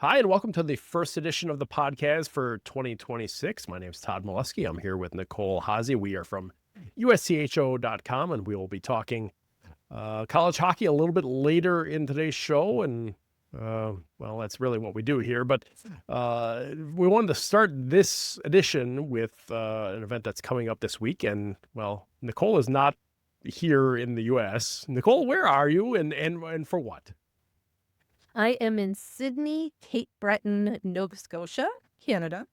Hi, and welcome to the first edition of the PodKaz for 2026. My name is Todd Milewski. I'm here with Nicole Haase. We are from USCHO.com, and we will be talking college hockey a little bit later in today's show. And, well, that's really what we do here. But we wanted to start this edition with an event that's coming up this week. And, well, Nicole is not here in the U.S. Nicole, where are you and for what? I am in Sydney, Cape Breton, Nova Scotia, Canada,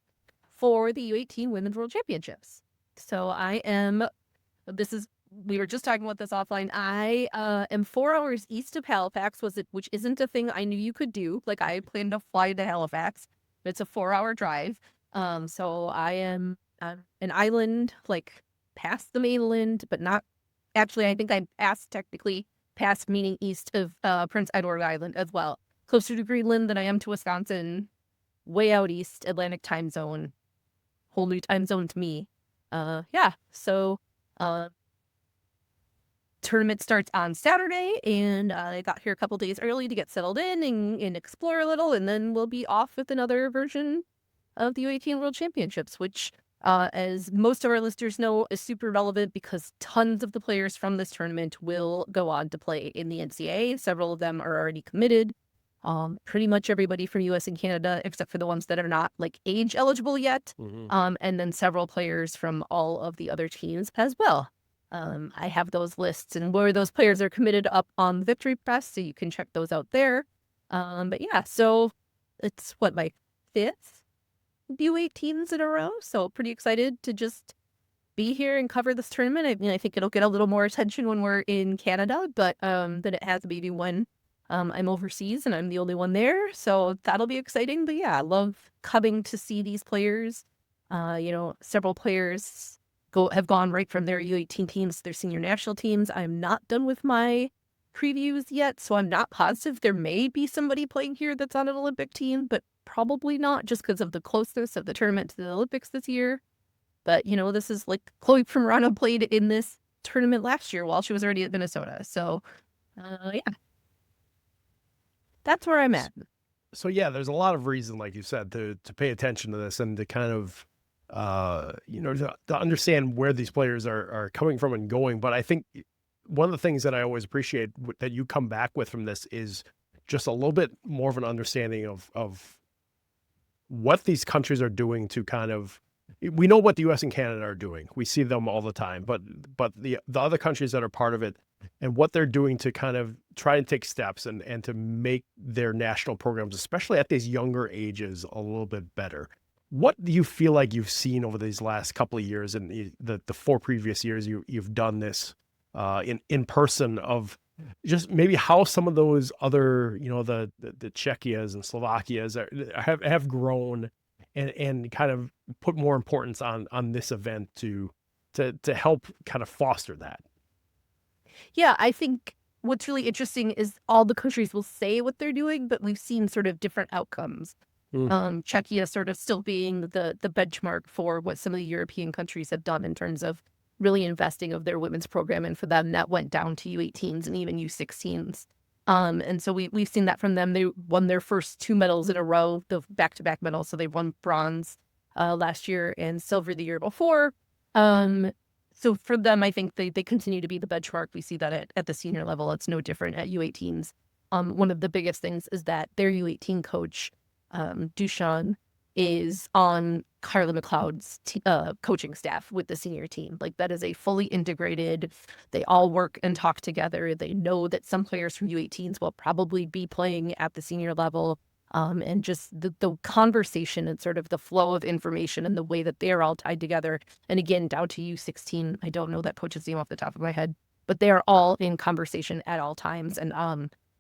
for the U18 Women's World Championships. So we were just talking about this offline. I am 4 hours east of Halifax, which isn't a thing I knew you could do. Like, I planned to fly to Halifax, but it's a 4-hour drive. So I am an island, like, past the mainland, but not actually. I think I'm technically past, meaning east of Prince Edward Island as well. Closer to Greenland than I am to Wisconsin, way out east, Atlantic time zone, whole new time zone to me. So tournament starts on Saturday, and I got here a couple days early to get settled in and explore a little, and then we'll be off with another version of the U18 World Championships, which, as most of our listeners know, is super relevant because tons of the players from this tournament will go on to play in the NCAA. Several of them are already committed. Pretty much everybody from US and Canada, except for the ones that are not like age eligible yet. And then several players from all of the other teams as well. I have those lists and where those players are committed up on the Victory Press, so you can check those out there. But yeah, so it's my 5th U18s in a row. So pretty excited to just be here and cover this tournament. I mean, I think it'll get a little more attention when we're in Canada, but than it has maybe when I'm overseas and I'm the only one there, so that'll be exciting. But yeah, I love coming to see these players. Several players have gone right from their U18 teams to their senior national teams. I'm not done with my previews yet, so I'm not positive. There may be somebody playing here that's on an Olympic team, but probably not, just because of the closeness of the tournament to the Olympics this year. But, this is like Chloe Primerano played in this tournament last year while she was already at Minnesota. So, yeah. That's where I'm at. So yeah, there's a lot of reason, like you said, to pay attention to this and to kind of, to understand where these players are coming from and going. But I think one of the things that I always appreciate that you come back with from this is just a little bit more of an understanding of what these countries are doing to kind of. We know what the U.S. and Canada are doing. We see them all the time, but the other countries that are part of it and what they're doing to kind of try and take steps and to make their national programs, especially at these younger ages, a little bit better. What do you feel like you've seen over these last couple of years and the 4 previous years you've done this in person, of just maybe how some of those other, the Czechias and Slovakias have grown and kind of put more importance on this event to help kind of foster that? Yeah, I think what's really interesting is all the countries will say what they're doing, but we've seen sort of different outcomes. Czechia sort of still being the benchmark for what some of the European countries have done in terms of really investing of their women's program. And for them, that went down to U18s and even U16s. And so we've seen that from them. They won their first 2 medals in a row, the back-to-back medals. So they won bronze last year and silver the year before. So for them, I think they continue to be the benchmark. We see that at the senior level. It's no different at U18s. One of the biggest things is that their U18 coach, Dusan, is on Carla McLeod's coaching staff with the senior team. Like, that is a fully integrated, they all work and talk together. They know that some players from U18s will probably be playing at the senior level. And just the conversation and sort of the flow of information and the way that they're all tied together. And again, down to U16, I don't know that coach's name off the top of my head, but they are all in conversation at all times. And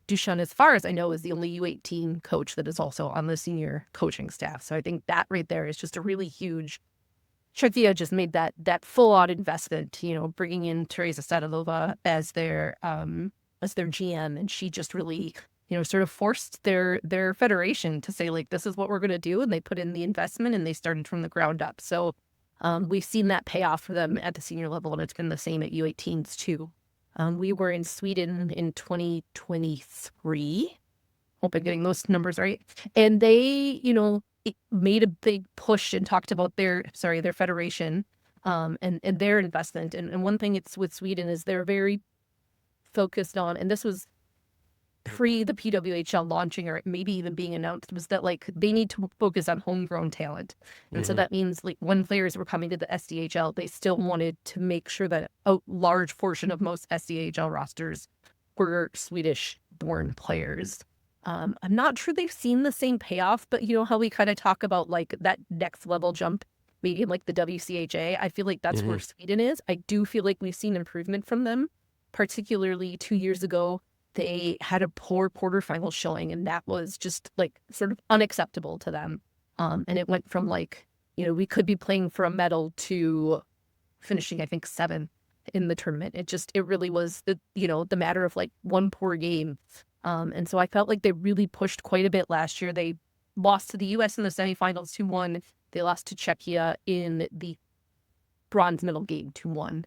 Dusan, as far as I know, is the only U18 coach that is also on the senior coaching staff. So I think that right there is just a really huge. Czechia just made that full-on investment, bringing in Teresa Sadalova as their GM, and she just really, sort of forced their federation to say, like, this is what we're going to do, and they put in the investment and they started from the ground up. So we've seen that pay off for them at the senior level, and it's been the same at U18s too. We were in Sweden in 2023 hope I'm getting those numbers right. And they, made a big push and talked about their federation, and their investment. And one thing it's with Sweden is they're very focused on, and this was pre the PWHL launching or maybe even being announced, was that like they need to focus on homegrown talent. And so that means like when players were coming to the SDHL, they still wanted to make sure that a large portion of most SDHL rosters were Swedish born players. I'm not sure they've seen the same payoff, but you know how we kind of talk about like that next level jump, maybe in like the WCHA. I feel like that's where Sweden is. I do feel like we've seen improvement from them, particularly 2 years ago. They had a poor quarterfinal showing, and that was just like sort of unacceptable to them. And it went from like, we could be playing for a medal to finishing, I think, 7th in the tournament. It really was the matter of like one poor game. And so I felt like they really pushed quite a bit last year. They lost to the U.S. in the semifinals 2-1. They lost to Czechia in the bronze medal game 2-1.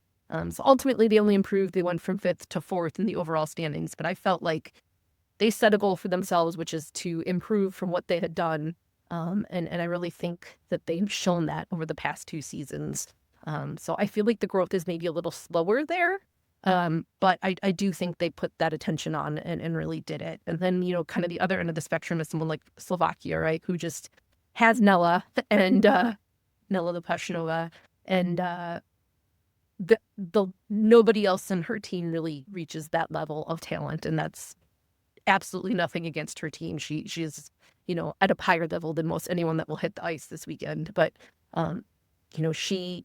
So ultimately, they only improved. They went from 5th to 4th in the overall standings. But I felt like they set a goal for themselves, which is to improve from what they had done. And I really think that they've shown that over the past 2 seasons. So I feel like the growth is maybe a little slower there. But I do think they put that attention on and really did it. And then, kind of the other end of the spectrum is someone like Slovakia, right, who just has Nella and Nella Lopashinova, and the nobody else in her team really reaches that level of talent, and that's absolutely nothing against her team. She's at a higher level than most anyone that will hit the ice this weekend. But she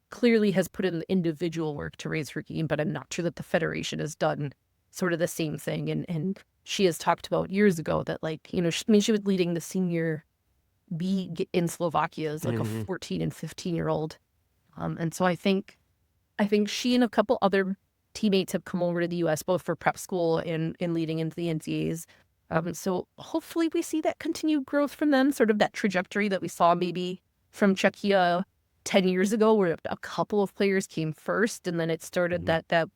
clearly has put in the individual work to raise her game, but I'm not sure that the federation has done sort of the same thing. And she has talked about years ago that she was leading the senior league in Slovakia as like a 14 and 15-year-old. And so I think she and a couple other teammates have come over to the U.S. both for prep school and leading into the NCAAs. So hopefully we see that continued growth from them, sort of that trajectory that we saw maybe from Czechia 10 years ago, where a couple of players came first, and then it started that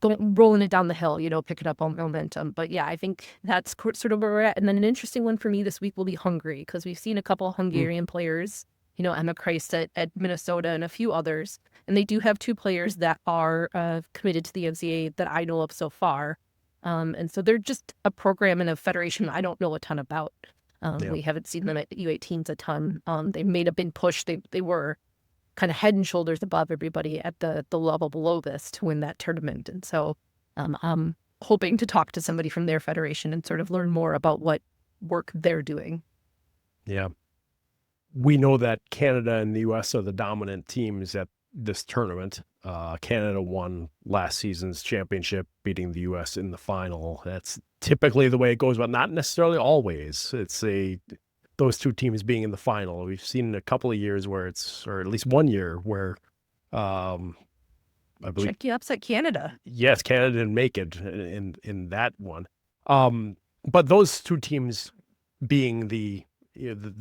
rolling it down the hill, picking up on momentum. But yeah, I think that's sort of where we're at. And then an interesting one for me this week will be Hungary, because we've seen a couple of Hungarian players, Emma Christ at Minnesota and a few others. And they do have 2 players that are committed to the NCAA that I know of so far. And so they're just a program and a federation I don't know a ton about. We haven't seen them at U18s a ton. They made a big push. They were kind of head and shoulders above everybody at the level below this to win that tournament. And so I'm hoping to talk to somebody from their federation and sort of learn more about what work they're doing. Yeah. We know that Canada and the U.S. are the dominant teams at this tournament. Canada won last season's championship, beating the U.S. in the final. That's typically the way it goes, but not necessarily always. It's those 2 teams being in the final. We've seen a couple of years where or at least 1 year where I believe Czechia upset Canada. Yes, Canada didn't make it in that one. But those 2 teams being the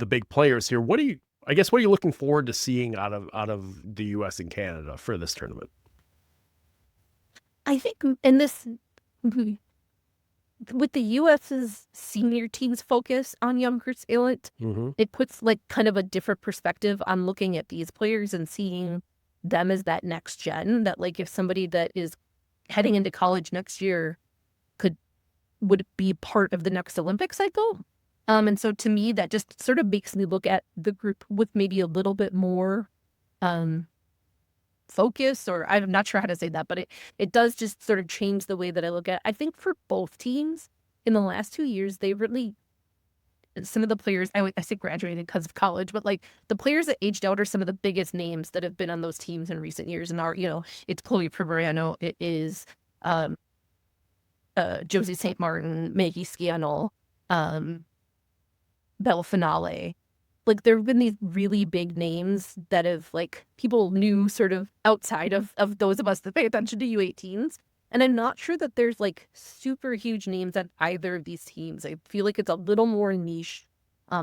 big players here, what are you looking forward to seeing out of the U.S. and Canada for this tournament? I think in this, with the U.S.'s senior team's focus on younger talent, it puts like kind of a different perspective on looking at these players and seeing them as that next gen, that like if somebody that is heading into college next year would be part of the next Olympic cycle. And so to me, that just sort of makes me look at the group with maybe a little bit more focus, or I'm not sure how to say that, but it does just sort of change the way that I look at it. I think for both teams in the last 2 years, they really, some of the players, I say graduated because of college, but like the players that aged out are some of the biggest names that have been on those teams in recent years. And it's Chloe Primariano, it is Josie St. Martin, Maggie Sciannell, Bella Finale. Like there have been these really big names that have like people knew sort of outside of those of us that pay attention to U18s. And I'm not sure that there's like super huge names at either of these teams. I feel like it's a little more niche.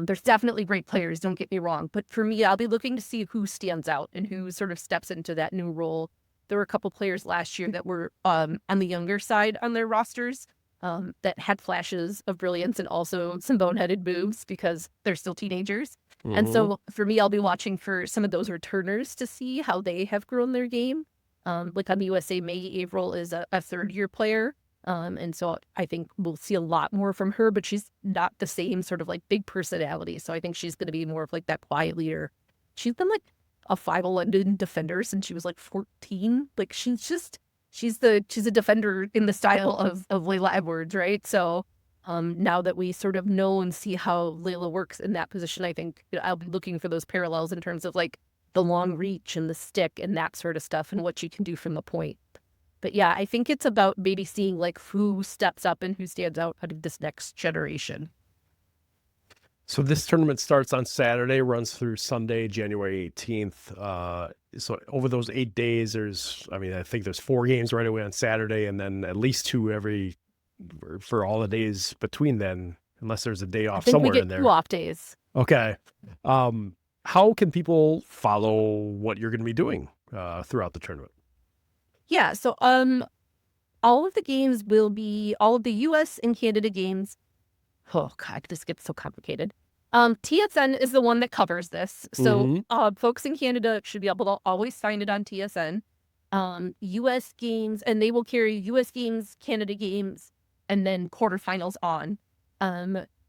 There's definitely great players, don't get me wrong. But for me, I'll be looking to see who stands out and who sort of steps into that new role. There were a couple players last year that were on the younger side on their rosters that had flashes of brilliance and also some boneheaded moves because they're still teenagers. And so for me, I'll be watching for some of those returners to see how they have grown their game. Like on USA, Maggie Averill is a third-year player. And so I think we'll see a lot more from her, but she's not the same sort of like big personality. So I think she's going to be more of like that quiet leader. She's been like a 5 London defender since she was like 14. Like she's a defender in the style of Layla Edwards, right? So now that we sort of know and see how Layla works in that position, I think I'll be looking for those parallels in terms of like the long reach and the stick and that sort of stuff and what you can do from the point. But yeah, I think it's about maybe seeing like who steps up and who stands out of this next generation. So this tournament starts on Saturday, runs through Sunday, January 18th. So over those 8 days, I think there's 4 games right away on Saturday, and then at least 2 for all the days between then, unless there's a day off somewhere in there. 2 off days. Okay. How can people follow what you're going to be doing throughout the tournament? Yeah, so all of the games will be all of the US and Canada games. Oh God, this gets so complicated. TSN is the one that covers this. So folks in Canada should be able to always find it on TSN. US games, and they will carry US games, Canada games, and then quarterfinals on.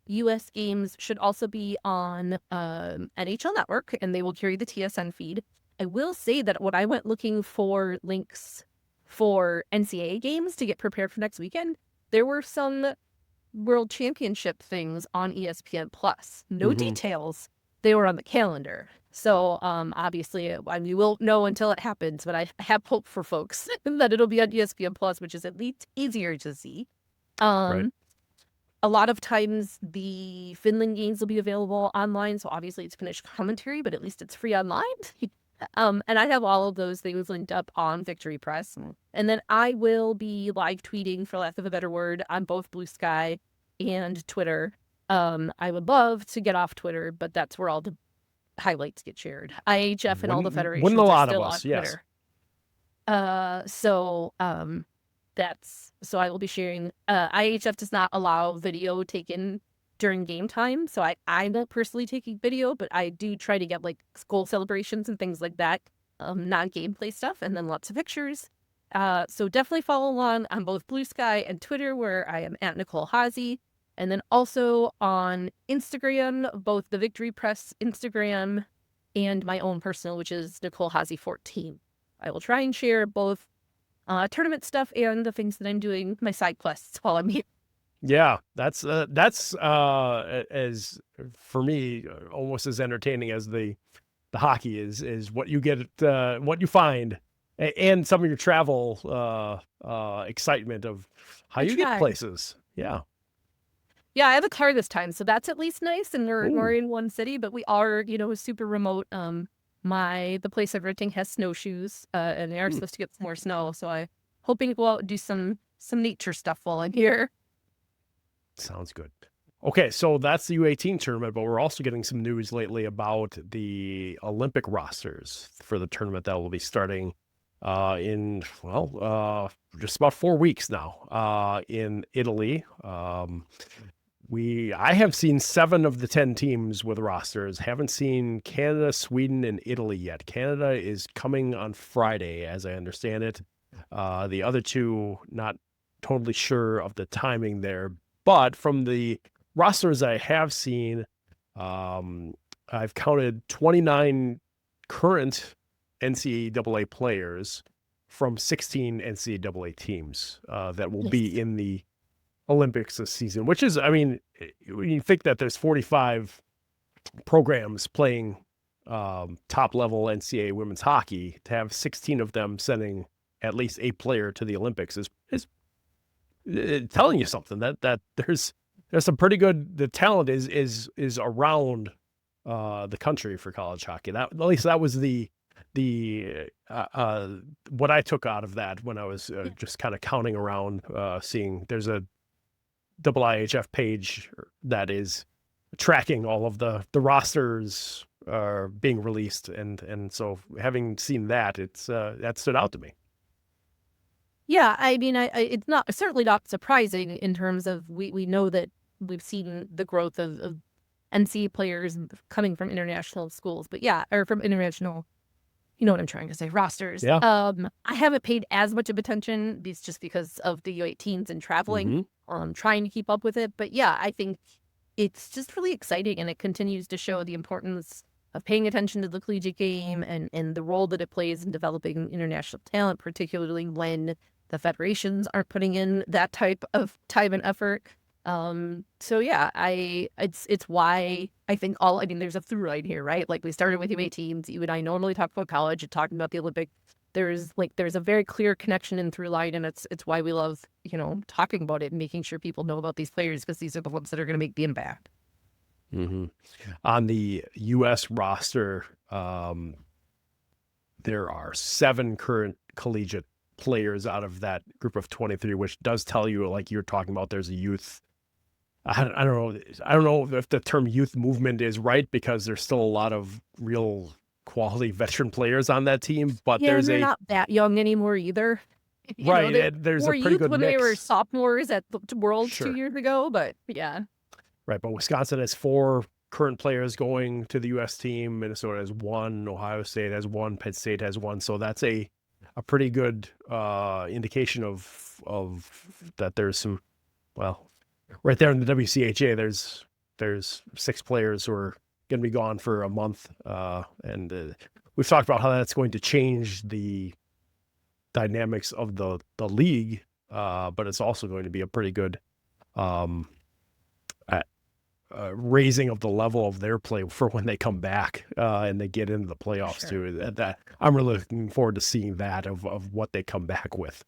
US games should also be on NHL Network, and they will carry the TSN feed. I will say that when I went looking for links for NCAA games to get prepared for next weekend, there were some World Championship things on ESPN Plus. No details. They were on the calendar. So obviously, we won't know until it happens, but I have hope for folks that it'll be on ESPN Plus, which is at least easier to see. Right. A lot of times the Finland games will be available online. So obviously it's Finnish commentary, but at least it's free online. And I have all of those things linked up on Victory Press. And then I will be live tweeting, for lack of a better word, on both Blue Sky and Twitter. I would love to get off Twitter, but that's where all the highlights get shared. IIHF and all the federations are still on Twitter. So I will be sharing. IIHF does not allow video taken during game time, so I'm not personally taking video, but I do try to get like goal celebrations and things like that, non-gameplay stuff, and then lots of pictures. So definitely follow along on both Blue Sky and Twitter, where I am at Nicole Haase, and then also on Instagram, both the Victory Press Instagram and my own personal, which is Nicole Haase 14. I will try and share both tournament stuff and the things that I'm doing, my side quests while I'm here. Yeah, that's as for me almost as entertaining as the hockey is what you get, what you find, and some of your travel excitement of how you get places. Yeah, I have a car this time, so that's at least nice. And we're in one city, but we are super remote. The place I'm renting has snowshoes, and they are supposed to get some more snow. So I'm hoping to go out and do some nature stuff while I'm here. Sounds good. Okay, so that's the U18 tournament, but we're also getting some news lately about the Olympic rosters for the tournament that will be starting in just about 4 weeks now in Italy. I have seen 7 of the 10 teams with rosters. Haven't seen Canada, Sweden, and Italy yet. Canada is coming on Friday, as I understand it. The other 2, not totally sure of the timing there. But from the rosters I have seen, I've counted 29 current NCAA players from 16 NCAA teams that will be in the Olympics this season, which is, when you think that there's 45 programs playing top level NCAA women's hockey, to have 16 of them sending at least a player to the Olympics is telling you something that there's some pretty good, the talent is around the country for college hockey. That, at least that was the what I took out of that when I was just kind of counting around, seeing there's a IIHF page that is tracking all of the rosters being released, and so having seen that, it's that stood out to me. Yeah, I mean, it's not certainly not surprising in terms of we know that we've seen the growth of NC players coming from international schools, but yeah, or from international, you know what I'm trying to say, rosters. Yeah. I haven't paid as much of attention just because of the U18s and traveling, trying to keep up with it. But yeah, I think it's just really exciting, and it continues to show the importance of paying attention to the collegiate game and the role that it plays in developing international talent, particularly when the federations aren't putting in that type of time and effort. So yeah, it's why I think there's a through line here, right? Like we started with U18s. You and I normally talk about college and talking about the Olympic. There's a very clear connection and through line, and it's why we love, talking about it and making sure people know about these players, because these are the ones that are going to make the impact. On the U.S. roster, there are 7 current collegiate players out of that group of 23, which does tell you, like you're talking about, there's a youth. I don't know if the term youth movement is right, because there's still a lot of real quality veteran players on that team, but they're not that young anymore either. Right. There's a pretty good when mix. They were sophomores at the World 2 years ago, but yeah. Right, but Wisconsin has 4 current players going to the U.S. team. Minnesota has 1. Ohio State has 1. Penn State has 1. So that's a pretty good indication of that there's some, well, right there in the WCHA, there's 6 players who are going to be gone for a month. And we've talked about how that's going to change the dynamics of the league, but it's also going to be a pretty good raising of the level of their play for when they come back and they get into the playoffs too. That I'm really looking forward to seeing that of what they come back with.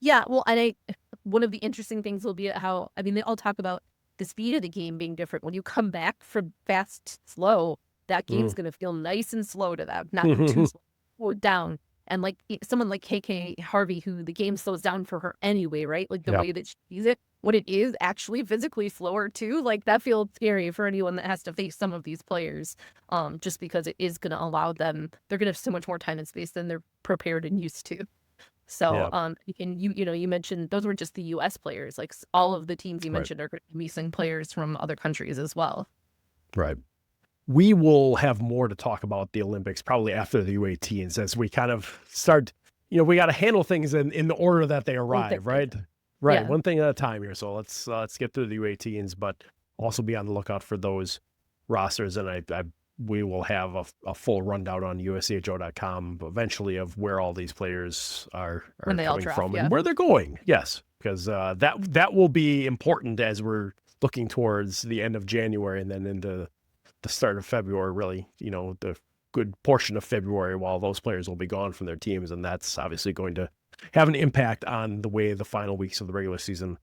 Yeah, well, and one of the interesting things will be how, they all talk about the speed of the game being different. When you come back from fast, slow, that game's going to feel nice and slow to them, not too slow or down. And like someone like KK Harvey, who the game slows down for her anyway, right? Like the way that she sees it, when it is actually physically slower too, like that feels scary for anyone that has to face some of these players, just because it is going to allow them, they're going to have so much more time and space than they're prepared and used to. So, you mentioned those were just the U.S. players. Like all of the teams you mentioned are going to be missing players from other countries as well. Right. We will have more to talk about the Olympics probably after the U18s, as we kind of start, we got to handle things in the order that they arrive, right? Right. Yeah. One thing at a time here. So let's get through the U18s, but also be on the lookout for those rosters. And we will have a full rundown on USCHO.com eventually of where all these players are coming from and where they're going. Yes, because that will be important as we're looking towards the end of January and then into the start of February, really, the good portion of February, while those players will be gone from their teams. And that's obviously going to have an impact on the way the final weeks of the regular season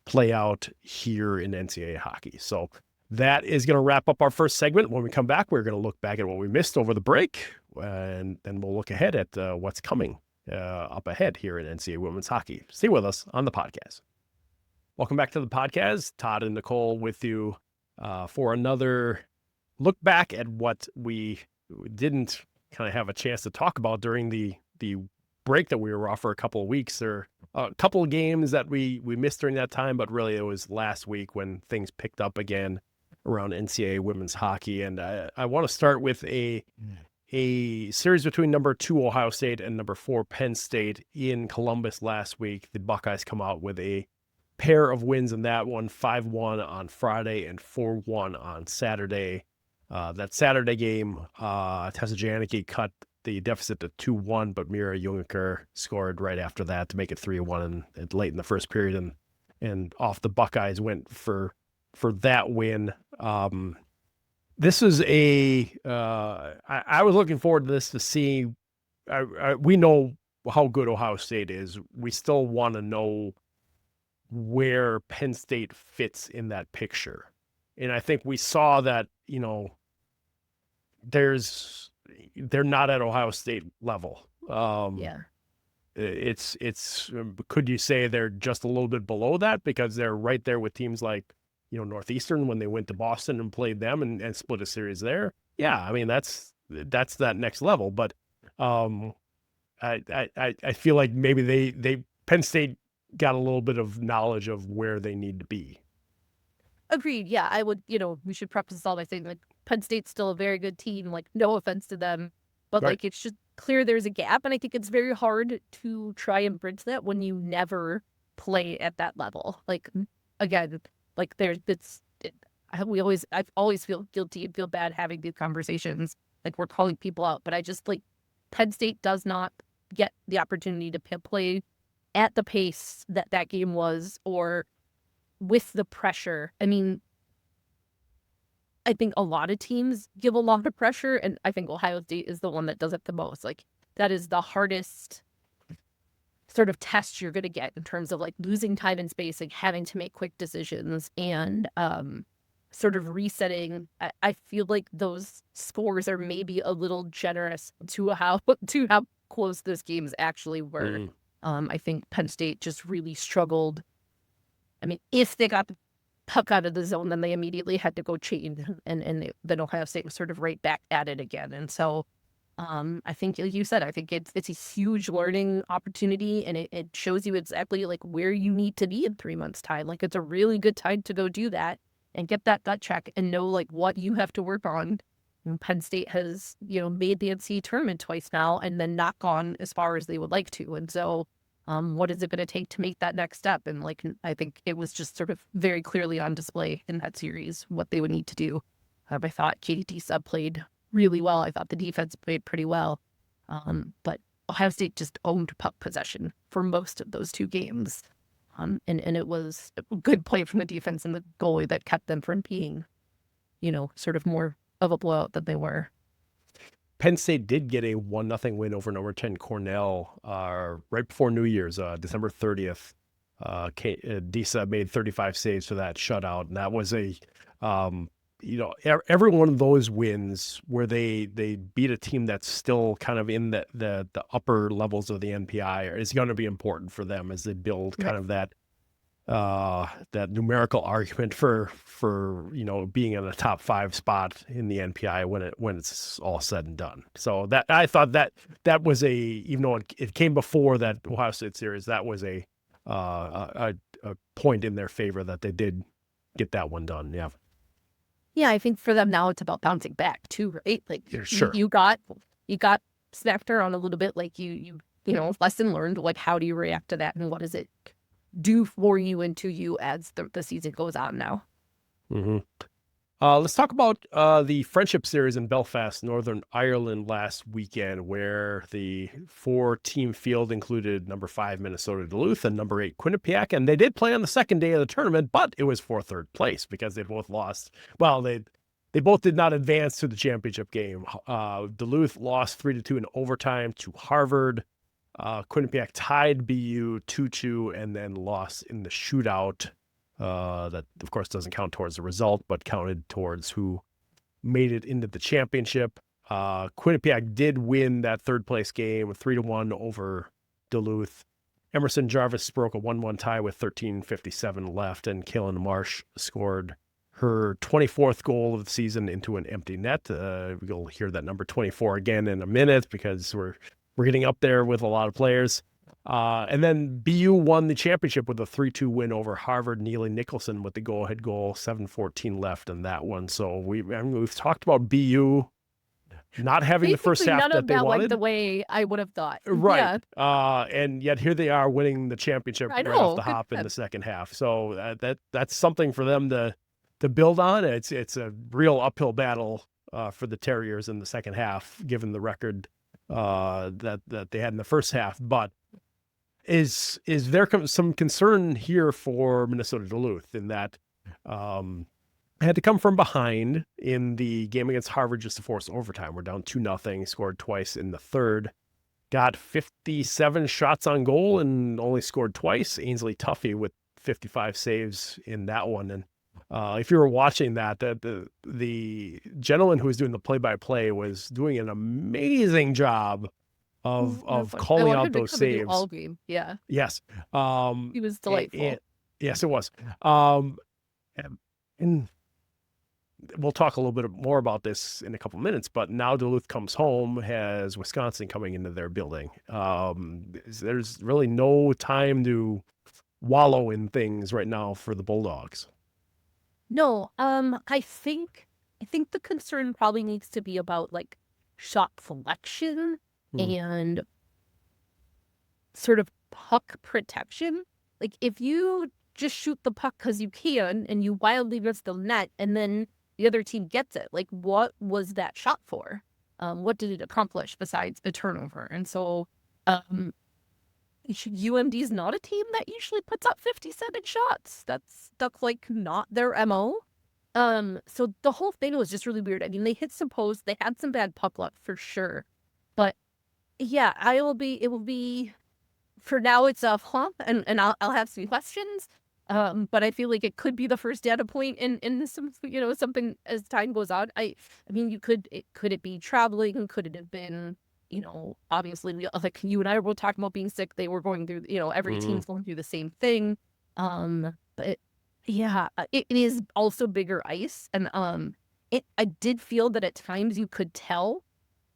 play out here in NCAA hockey. So that is going to wrap up our first segment. When we come back, we're going to look back at what we missed over the break, and then we'll look ahead at what's coming up ahead here in NCAA women's hockey. Stay with us on the podcast. Welcome back to the podcast. Todd and Nicole with you for another look back at what we didn't kind of have a chance to talk about during the break that we were off for a couple of weeks. There are a couple of games that we missed during that time, but really it was last week when things picked up again around NCAA women's hockey. And I want to start with a series between number 2 Ohio State and number 4 Penn State in Columbus last week. The Buckeyes come out with a pair of wins in that one, 5-1 on Friday and 4-1 on Saturday. That Saturday game, Tessa Janicki cut the deficit to 2-1, but Mira Junker scored right after that to make it 3-1 and late in the first period, and off the Buckeyes went for that win. This is I was looking forward to this to see. We know how good Ohio State is. We still want to know where Penn State fits in that picture. And I think we saw that, they're not at Ohio State level. It's could you say they're just a little bit below that because they're right there with teams like, Northeastern when they went to Boston and played them and split a series there? Yeah, I mean, that's that next level. But I feel like maybe Penn State got a little bit of knowledge of where they need to be. Agreed. Yeah, I would, we should preface this all by saying, like, Penn State's still a very good team. Like, no offense to them, but Right. like, it's just clear there's a gap. And I think it's very hard to try and bridge that when you never play at that level. Like, again, like I've always feel guilty and feel bad having these conversations. Like, we're calling people out, but I just like Penn State does not get the opportunity to play at the pace that game was, or with the pressure. I mean, I think a lot of teams give a lot of pressure, and I think Ohio State is the one that does it the most. Like, that is the hardest sort of test you're going to get in terms of like losing time and space, like having to make quick decisions and sort of resetting. I feel like those scores are maybe a little generous to how close those games actually were. I think Penn State just really struggled. I mean, if they got the puck out of the zone, then they immediately had to go change, and then Ohio State was sort of right back at it again. And so I think, like you said, I think it's a huge learning opportunity, and it shows you exactly like where you need to be in 3 months' time. Like, it's a really good time to go do that and get that gut check and know like what you have to work on. And Penn State has, made the NCAA tournament twice now and then not gone as far as they would like to. And so what is it going to take to make that next step? And like, I think it was just sort of very clearly on display in that series what they would need to do. I thought Katie Sub played really well. I thought the defense played pretty well. But Ohio State just owned puck possession for most of those two games. And it was a good play from the defense and the goalie that kept them from being, sort of more of a blowout than they were. Penn State did get a 1-0 win over number 10 Cornell right before New Year's, December 30th. Disa made 35 saves for that shutout, and that was every one of those wins where they beat a team that's still kind of in the upper levels of the NPI is going to be important for them as they build kind of that numerical argument for being in a top 5 spot in the NPI when it's all said and done. So that I thought that was even though it came before that Ohio State series, that was a point in their favor that they did get that one done. Yeah. Yeah, I think for them now it's about bouncing back too, right? Like, yeah, sure. you got smacked around a little bit. Like you lesson learned. Like, how do you react to that, and what does it do for you and to you as the season goes on now? Mm-hmm. Let's talk about the Friendship Series in Belfast, Northern Ireland last weekend, where the 4-team field included number 5 Minnesota Duluth and number 8 Quinnipiac, and they did play on the second day of the tournament, but it was for third place because they both lost. Well, they both did not advance to the championship game. Duluth lost 3-2 in overtime to Harvard. Quinnipiac tied BU 2-2 and then lost in the shootout. That, of course, doesn't count towards the result, but counted towards who made it into the championship. Quinnipiac did win that third place game 3-1 over Duluth. Emerson Jarvis broke a 1-1 tie with 13:57 left, and Kaylin Marsh scored her 24th goal of the season into an empty net. You'll hear that number 24 again in a minute because we're getting up there with a lot of players. And then BU won the championship with a 3-2 win over Harvard. Neely Nicholson with the go-ahead goal, 7:14 left in that one. So we've talked about BU not having the first half that they wanted. Went the way I would have thought. Right. Yeah. And yet here they are winning the championship right off the hop in the second half. So that's something for them to build on. It's a real uphill battle for the Terriers in the second half, given the record that they had in the first half. But is there some concern here for Minnesota Duluth in that had to come from behind in the game against Harvard just to force overtime? We're down 2-0, scored twice in the third, got 57 shots on goal and only scored twice. Ainsley Tuffy with 55 saves in that one. And if you were watching that, the gentleman who was doing the play-by-play was doing an amazing job of calling out those saves. All game. Yeah. Yes. He was delightful. Yes, it was. And we'll talk a little bit more about this in a couple minutes, but now Duluth comes home, has Wisconsin coming into their building. There's really no time to wallow in things right now for the Bulldogs. No, I think the concern probably needs to be about like shot selection and sort of puck protection. Like if you just shoot the puck because you can and you wildly miss the net and then the other team gets it, like what was that shot for? What did it accomplish besides a turnover? And so UMD is not a team that usually puts up 57 shots. That's like not their MO. So the whole thing was just really weird. I mean, they hit some posts, they had some bad puck luck for sure. But yeah, it will be for now it's a flop and I'll have some questions. But I feel like it could be the first data point in some, something as time goes on. I mean, could it be traveling? Could it have been, obviously like you and I were talking about being sick. They were going through, every team's going through the same thing. But yeah, it is also bigger ice. And I did feel that at times you could tell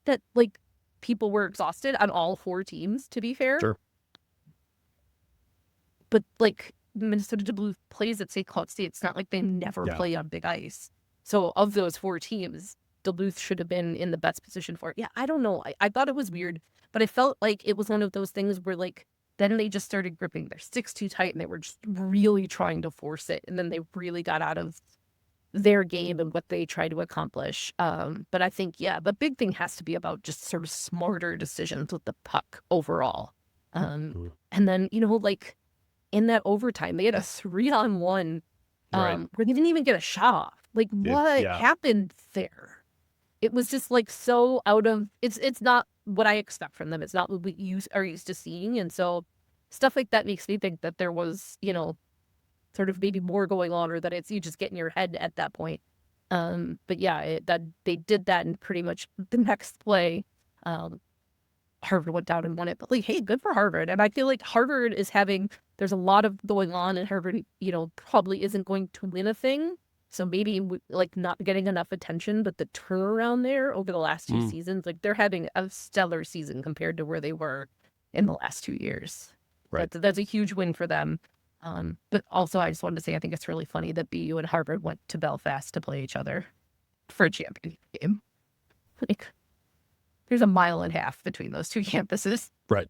that like people were exhausted on all four teams, to be fair. Sure. But like Minnesota Duluth plays at St. Cloud State. It's not like they never play on big ice. So of those four teams, Duluth should have been in the best position for it. Yeah, I don't know. I thought it was weird, but I felt like it was one of those things where like then they just started gripping their sticks too tight and they were just really trying to force it. And then they really got out of their game and what they tried to accomplish. But I think, the big thing has to be about just sort of smarter decisions with the puck overall. And then, like in that overtime, they had a 3-on-1 where they didn't even get a shot off. Like what happened there? It was just like so out of it's not what I expect from them. It's not what we are used to seeing. And so stuff like that makes me think that there was, sort of maybe more going on or that it's you just get in your head at that point. But yeah, that they did that in pretty much the next play. Harvard went down and won it. But like, hey, good for Harvard. And I feel like Harvard is there's a lot of going on and Harvard, probably isn't going to win a thing. So maybe like not getting enough attention, but the turnaround there over the last two seasons, like they're having a stellar season compared to where they were in the last 2 years. Right. That's a huge win for them. But also I just wanted to say, I think it's really funny that BU and Harvard went to Belfast to play each other for a championship game. Like there's 1.5 miles between those two campuses. Right.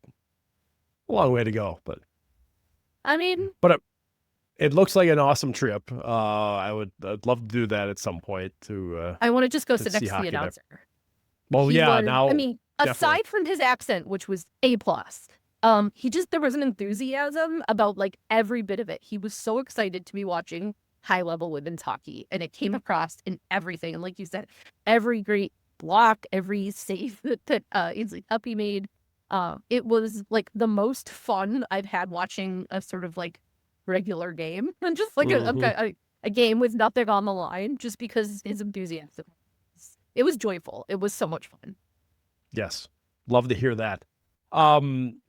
A long way to go, but I mean, but it looks like an awesome trip. I'd love to do that at some point. I want to just go sit next to the announcer. There. Well, now. I mean, aside from his accent, which was A+, there was an enthusiasm about like every bit of it. He was so excited to be watching high level women's hockey, and it came across in everything. And like you said, every great block, every save that Ainsley Tuppy made. It was like the most fun I've had watching a sort of like regular game and just like a game with nothing on the line, just because his enthusiasm. It was joyful. It was so much fun. Yes. Love to hear that.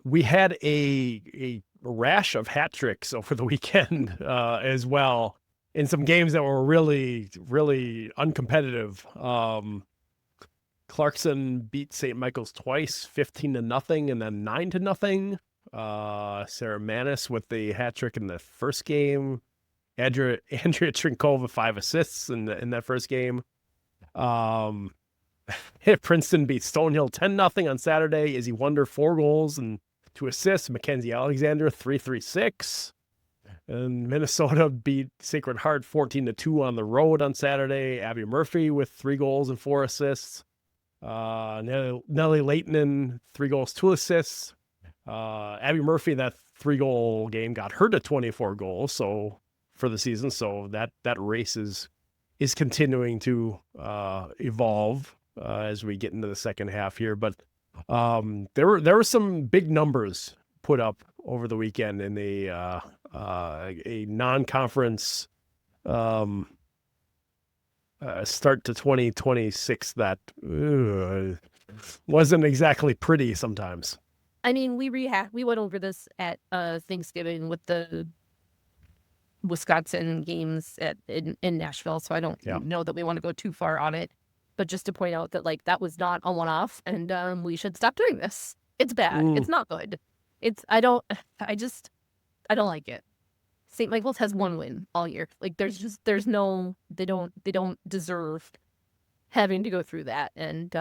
We had a rash of hat tricks over the weekend as well in some games that were really, really uncompetitive. Clarkson beat St. Michael's twice, 15-0, and then 9-0. Sarah Manis with the hat trick in the first game. Andrea Trinkova 5 assists in that first game. Princeton beat Stonehill 10-0 on Saturday. Izzy Wonder 4 goals and 2 assists. Mackenzie Alexander 3-3-6. And Minnesota beat Sacred Heart 14-2 on the road on Saturday. Abby Murphy with 3 goals and 4 assists. Nellie Leighton 3 goals, 2 assists. Abby Murphy, that 3-goal game got her to 24 goals for the season. So that race is continuing to evolve as we get into the second half here. But there were some big numbers put up over the weekend in a non-conference start to 2026 that wasn't exactly pretty sometimes. I mean, we went over this at Thanksgiving with the Wisconsin games in Nashville, so I don't know that we want to go too far on it. But just to point out that like that was not a one-off, and we should stop doing this. It's bad. It's not good. I don't like it. St. Michael's has one win all year. Like there's no, they don't deserve having to go through that. And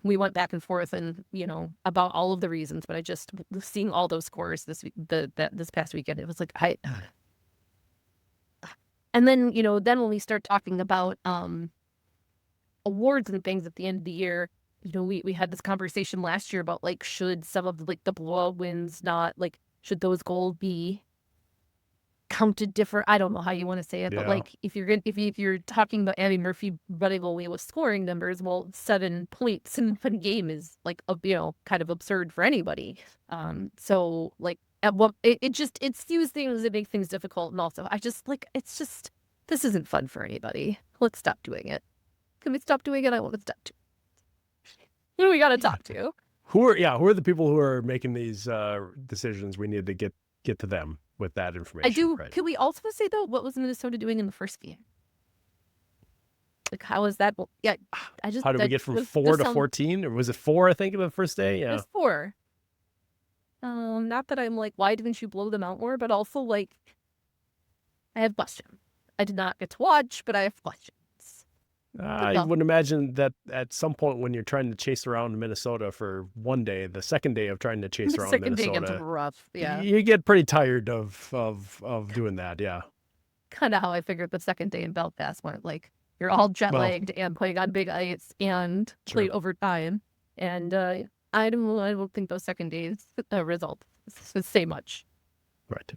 we went back and forth and about all of the reasons, but I just seeing all those scores this past weekend, it was like and then then when we start talking about awards and things at the end of the year, we had this conversation last year about like should some of the blowout wins not like should those goals be counted different? I don't know how you want to say it, but like if you're talking about Abby Murphy running away with scoring numbers, well, 7 points in one game is like kind of absurd for anybody. So like at what it skews things, it makes things difficult, and also I just like this isn't fun for anybody. Let's stop doing it. Can we stop doing it? I want to stop too. Who do we got to talk to? Who are the people who are making these decisions? We need to get to them with that information. I do. Right? Can we also say though, what was Minnesota doing in the first game? Like, how is that? Yeah, how did we get from 4 to 14? Or was it 4? I think in the first day. Yeah, it was 4. Not that I'm like, why didn't you blow them out more? But also like, I have questions. I did not get to watch, but I have questions. I would imagine that at some point when you're trying to chase around Minnesota for one day, the second day of trying to chase around Minnesota, day gets rough. Yeah, you get pretty tired of doing that. Yeah, kind of how I figured the second day in Belfast went. Like you're all jet lagged and playing on big ice and played overtime, and I don't think those second days results say much. Right.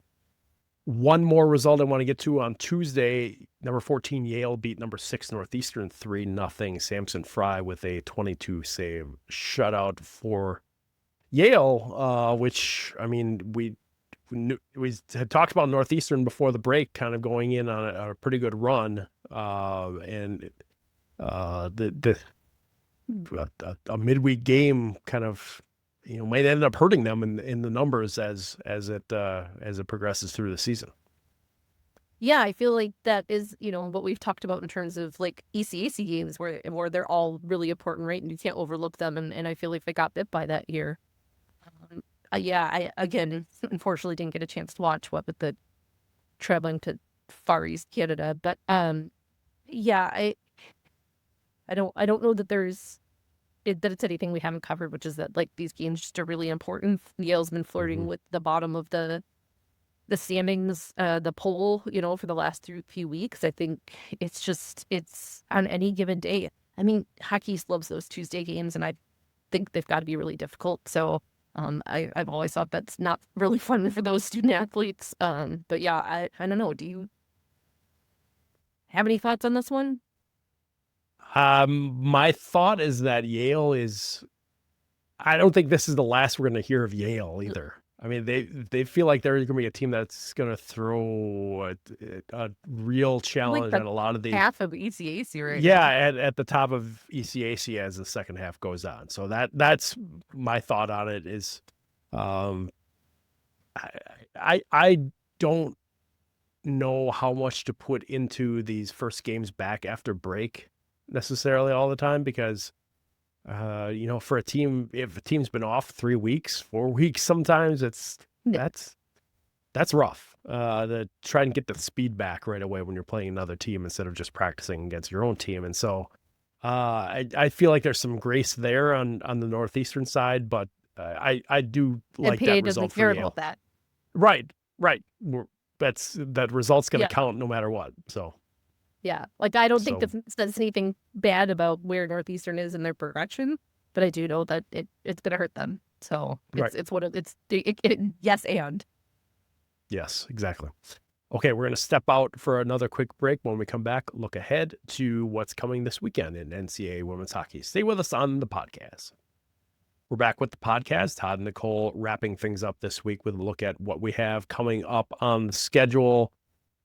One more result I want to get to on Tuesday. Number 14 Yale beat number 6 Northeastern 3-0. Samson Fry with a 22 save shutout for Yale, which I mean we had talked about Northeastern before the break, kind of going in on a pretty good run, and a midweek game kind of might end up hurting them in the numbers as it progresses through the season. Yeah, I feel like that is, what we've talked about in terms of like ECAC games where they're all really important, right? And you can't overlook them. And I feel like they got bit by that here. I again, unfortunately didn't get a chance to watch with the traveling to Far East Canada. But yeah, I don't know that that it's anything we haven't covered, which is that like these games just are really important. Yale's been flirting with the bottom of the standings, the poll, for the last few weeks. I think it's on any given day. I mean, hockey loves those Tuesday games, and I think they've got to be really difficult. So I've always thought that's not really fun for those student athletes. But yeah, I don't know. Do you have any thoughts on this one? My thought is that Yale I don't think this is the last we're going to hear of Yale either. I mean, they feel like they're going to be a team that's going to throw a real challenge at a lot of the half of ECAC right now. At the top of ECAC as the second half goes on. So that's my thought on it is, I don't know how much to put into these first games back after break necessarily all the time, because for a team, if a team's been off 3 weeks, 4 weeks, sometimes that's rough. To try and get the speed back right away when you're playing another team instead of just practicing against your own team. And so I feel like there's some grace there on the Northeastern side, but I do like that result for Yale. About that. Right. That result's going to count no matter what. So. Yeah, like I don't think that's anything bad about where Northeastern is in their progression, but I do know that it's going to hurt them. So it's what yes and. Yes, exactly. Okay, we're going to step out for another quick break. When we come back, look ahead to what's coming this weekend in NCAA women's hockey. Stay with us on the podcast. We're back with the podcast. Todd and Nicole wrapping things up this week with a look at what we have coming up on the schedule.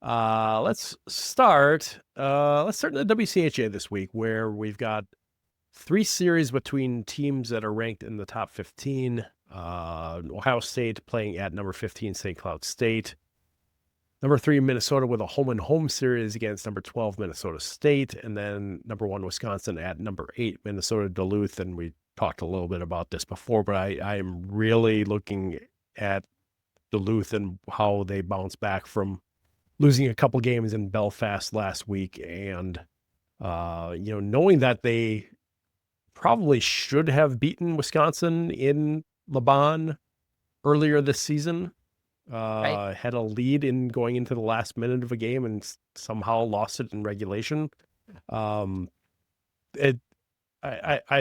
Let's start in the WCHA this week, where we've got 3 series between teams that are ranked in the top 15. Ohio State playing at number 15 St. Cloud State. Number 3, Minnesota with a home-and-home series against number 12, Minnesota State, and then number 1, Wisconsin at number 8, Minnesota Duluth. And we talked a little bit about this before, but I am really looking at Duluth and how they bounce back from losing a couple games in Belfast last week, and knowing that they probably should have beaten Wisconsin in Laban earlier this season. Right. Had a lead in going into the last minute of a game and somehow lost it in regulation. I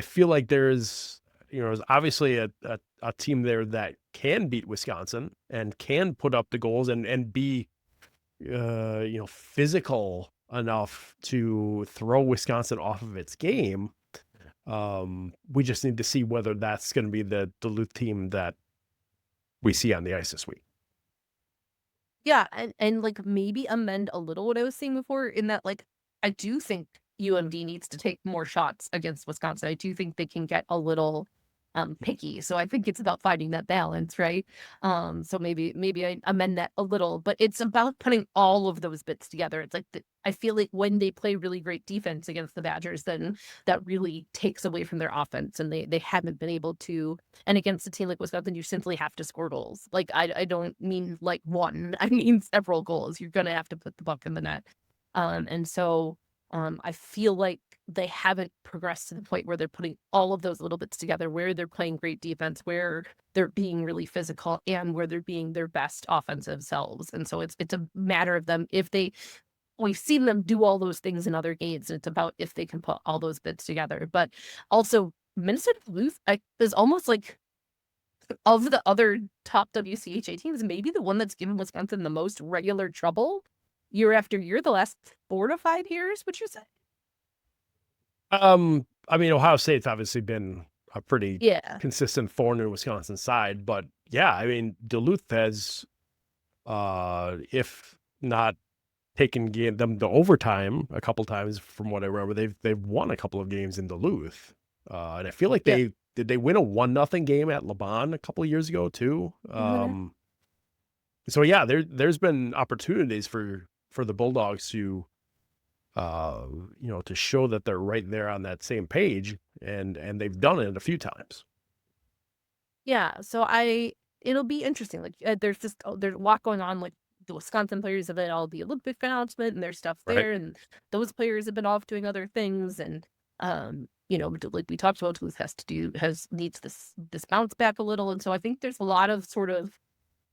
feel like there's obviously a team there that can beat Wisconsin and can put up the goals and be physical enough to throw Wisconsin off of its game. We just need to see whether that's going to be the Duluth team that we see on the ice this week. Yeah, and like maybe amend a little what I was saying before in that like I do think UMD needs to take more shots against Wisconsin. I do think they can get a little picky. So I think it's about finding that balance, right? So maybe I amend that a little, but it's about putting all of those bits together. It's like I feel like when they play really great defense against the Badgers, then that really takes away from their offense, and they haven't been able to. And against a team like Wisconsin, you simply have to score goals. Like I don't mean like one, I mean several goals. You're gonna have to put the puck in the net. And so I feel like they haven't progressed to the point where they're putting all of those little bits together, where they're playing great defense, where they're being really physical, and where they're being their best offensive selves. And so it's a matter of them we've seen them do all those things in other games, and it's about if they can put all those bits together. But also Minnesota Duluth is almost like of the other top WCHA teams, maybe the one that's given Wisconsin the most regular trouble year after year, the last 4 to 5 years, would you say? I mean, Ohio State's obviously been a pretty Yeah. consistent thorn in Wisconsin's side, but yeah, I mean, Duluth has, if not taken them to overtime a couple times, from what I remember, they've won a couple of games in Duluth, and I feel like Yeah. did they win a 1-0 game at Laban a couple of years ago too. So yeah, there's been opportunities for the Bulldogs to to show that they're right there on that same page, and they've done it a few times. Yeah, so it'll be interesting. Like there's a lot going on. Like the Wisconsin players have had all the Olympic announcement and their stuff Right. there, and those players have been off doing other things. And like we talked about, Duluth needs this bounce back a little. And so I think there's a lot of sort of,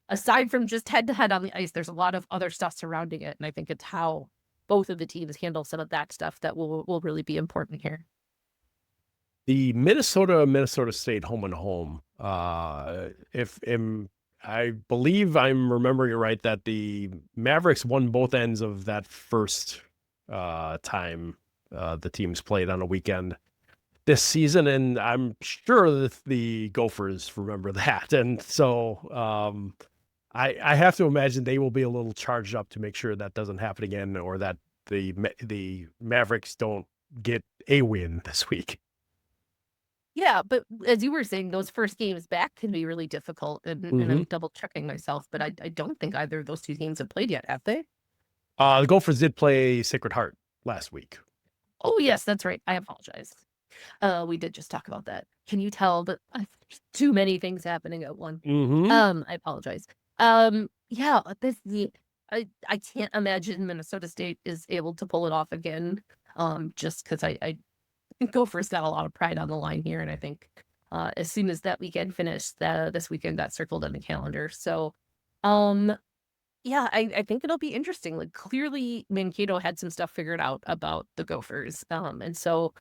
aside from just head to head on the ice, there's a lot of other stuff surrounding it, and I think it's how both of the teams handle some of that stuff that will really be important here. The Minnesota State home and home. I believe I'm remembering it right that the Mavericks won both ends of that first time the teams played on a weekend this season, and I'm sure that the Gophers remember that, and so I have to imagine they will be a little charged up to make sure that doesn't happen again, or that the Mavericks don't get a win this week. Yeah, but as you were saying, those first games back can be really difficult, and I'm double checking myself, but I don't think either of those two teams have played yet, have they? The Gophers did play Sacred Heart last week. Oh yes, that's right. I apologize. We did just talk about that. Can you tell that there's too many things happening at once? I apologize. Yeah, I can't imagine Minnesota State is able to pull it off again. Just because I Gophers got a lot of pride on the line here, and I think as soon as that weekend finished, this weekend got circled on the calendar. So, yeah, I think it'll be interesting. Like clearly, Mankato had some stuff figured out about the Gophers, and so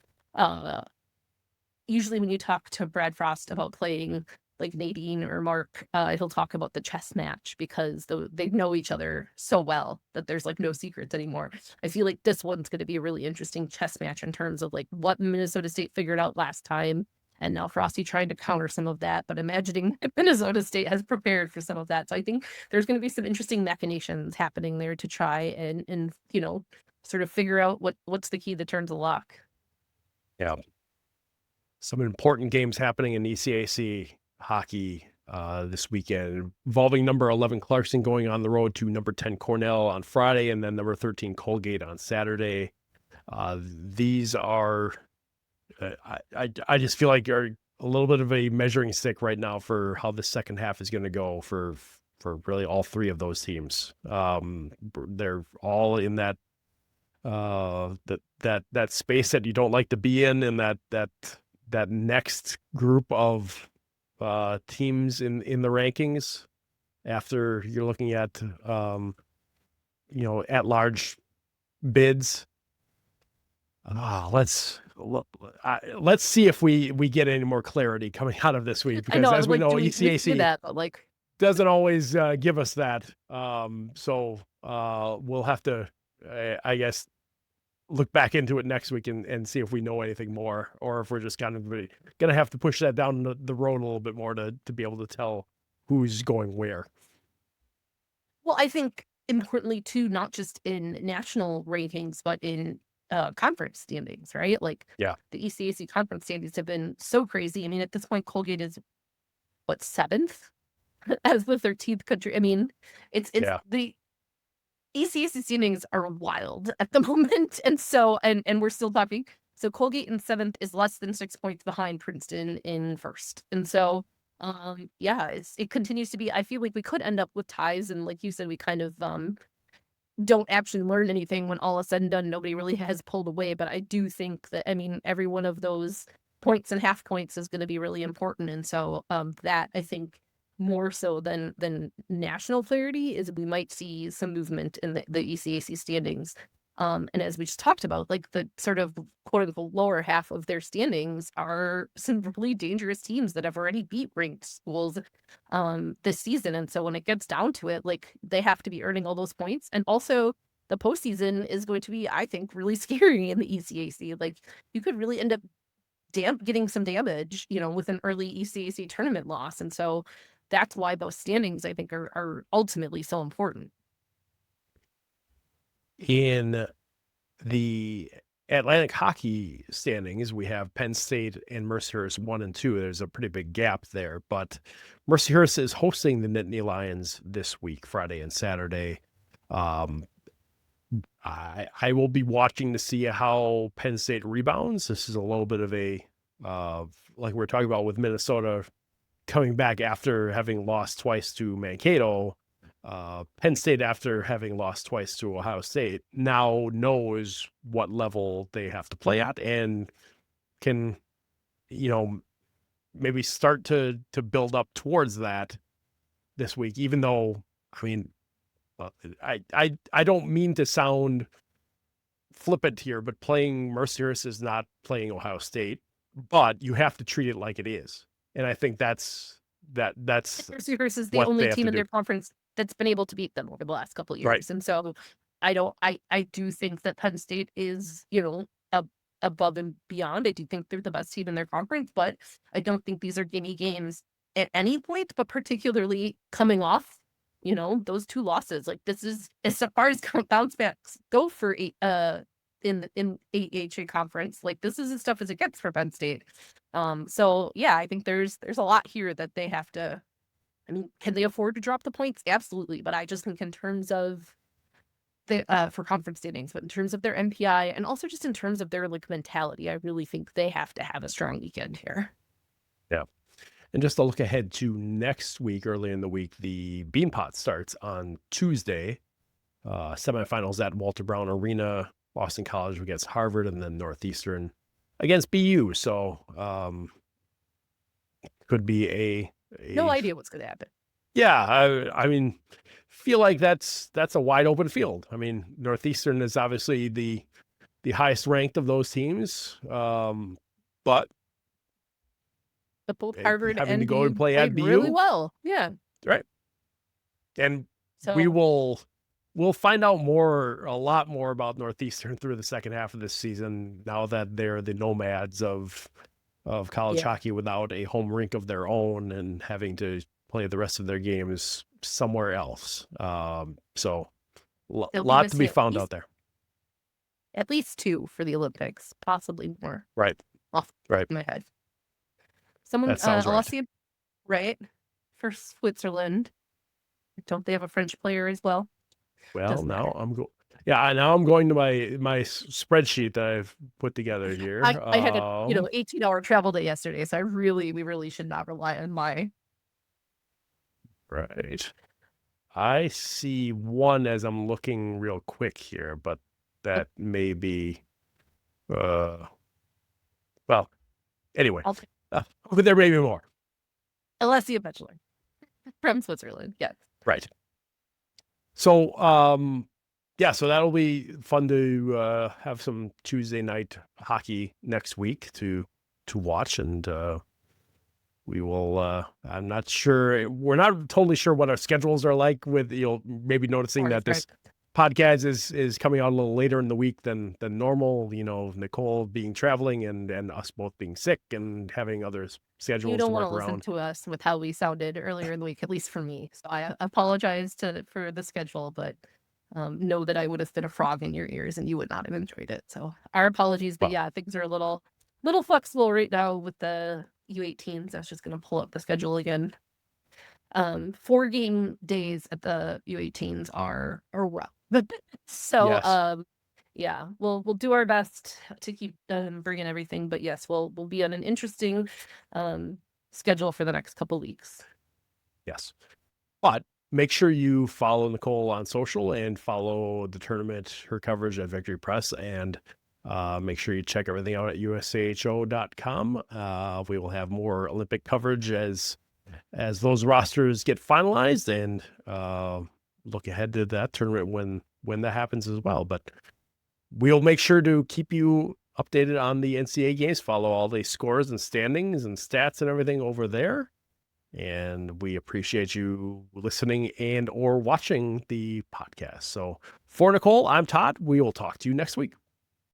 usually when you talk to Brad Frost about playing like Nadine or Mark, he'll talk about the chess match because they know each other so well that there's like no secrets anymore. I feel like this one's going to be a really interesting chess match in terms of like what Minnesota State figured out last time, and now Frosty trying to counter some of that, but imagining Minnesota State has prepared for some of that. So I think there's going to be some interesting machinations happening there to try and sort of figure out what's the key that turns the lock. Yeah. Some important games happening in ECAC hockey this weekend, involving number 11 Clarkson going on the road to number 10 Cornell on Friday, and then number 13 Colgate on Saturday. These are, I just feel like are a little bit of a measuring stick right now for how the second half is going to go for really all three of those teams. They're all in that that space that you don't like to be in, and that next group of teams in the rankings after you're looking at at large bids. Let's see if we get any more clarity coming out of this week, because as we know, ECAC doesn't always give us that. So we'll have to, I guess, look back into it next week and see if we know anything more, or if we're just kind of going to have to push that down the road a little bit more to be able to tell who's going where. Well, I think importantly too, not just in national rankings, but in conference standings, right? Like, yeah, the ECAC conference standings have been so crazy. I mean, at this point, Colgate is what, 7th as the 13th country. I mean, it's the ECAC standings are wild at the moment, and so and we're still talking. So Colgate in 7th is less than 6 points behind Princeton in 1st, and so it continues to be. I feel like we could end up with ties, and like you said, we kind of don't actually learn anything when all is said and done. Nobody really has pulled away, but I do think that, I mean, every one of those points and half points is going to be really important, and so that, I think, more so than national clarity, is we might see some movement in the ECAC standings. And as we just talked about, like, the sort of quote unquote lower half of their standings are some really dangerous teams that have already beat ranked schools this season. And so when it gets down to it, like, they have to be earning all those points. And also the postseason is going to be, I think, really scary in the ECAC. Like, you could really end up getting some damage, with an early ECAC tournament loss. And so that's why those standings, I think, are ultimately so important. In the Atlantic hockey standings, we have Penn State and Mercyhurst 1 and 2. There's a pretty big gap there, but Mercyhurst is hosting the Nittany Lions this week, Friday and Saturday. I will be watching to see how Penn State rebounds. This is a little bit of a like we were talking about with Minnesota coming back after having lost twice to Mankato. Penn State, after having lost twice to Ohio State, now knows what level they have to play at, and can, maybe start to build up towards that this week. Even though, I mean, I don't mean to sound flippant here, but playing Mercyhurst is not playing Ohio State, but you have to treat it like it is. And I think that's Mercyhurst is the only team in their conference that's been able to beat them over the last couple of years. Right. And so I do think that Penn State is, above and beyond. I do think they're the best team in their conference, but I don't think these are gimme games at any point, but particularly coming off, those 2 losses. Like, this is, as far as bounce backs go for in IIHF conference, like, this is as tough as it gets for Penn State. So yeah, I think there's a lot here that they have to. I mean, can they afford to drop the points? Absolutely. But I just think in terms of the for conference standings, but in terms of their MPI, and also just in terms of their, like, mentality, I really think they have to have a strong weekend here. Yeah. And just to look ahead to next week, early in the week, the Beanpot starts on Tuesday. Semifinals at Walter Brown Arena. Boston College against Harvard, and then Northeastern against BU. So could be a no idea what's going to happen. Yeah, I mean, feel like that's a wide open field. I mean, Northeastern is obviously the highest ranked of those teams, but both Harvard having and to go and play at BU really well. Yeah, right. And we'll find out a lot more about Northeastern through the second half of this season, now that they're the nomads of college hockey without a home rink of their own and having to play the rest of their games somewhere else. So a lot to be found out there. At least 2 for the Olympics, possibly more. Right. Off my head. Someone, that sounds right? for Switzerland. Don't they have a French player as well? Well, Doesn't now matter. now I'm going to my spreadsheet that I've put together here. I had a 18-hour travel day yesterday, so we really should not rely on my. Right. I see one as I'm looking real quick here, but that may be, well, anyway, but there may be more. Alessia Bachelor from Switzerland. Yes. Right. So, so that'll be fun to have some Tuesday night hockey next week to watch, and we will. I'm not sure. We're not totally sure what our schedules are like. With maybe noticing that this podcast is coming out a little later in the week than normal. Nicole being traveling and us both being sick and having other schedules. You don't to want work to listen around. to us with how we sounded earlier in the week, at least for me. So I apologize for the schedule, but know that I would have been a frog in your ears and you would not have enjoyed it. So our apologies, but yeah, things are a little flexible right now with the U18s. I was just going to pull up the schedule again. 4 game days at the U18s are rough. So Yes. yeah, we'll do our best to keep bringing everything, but yes, we'll be on an interesting schedule for the next couple weeks. Yes, but make sure you follow Nicole on social and follow the tournament, her coverage at Victory Press, and make sure you check everything out at USCHO.com. We will have more Olympic coverage as those rosters get finalized, and look ahead to that tournament when that happens as well. But we'll make sure to keep you updated on the NCAA games, follow all the scores and standings and stats and everything over there. And we appreciate you listening and or watching the podcast. So for Nicole, I'm Todd. We will talk to you next week.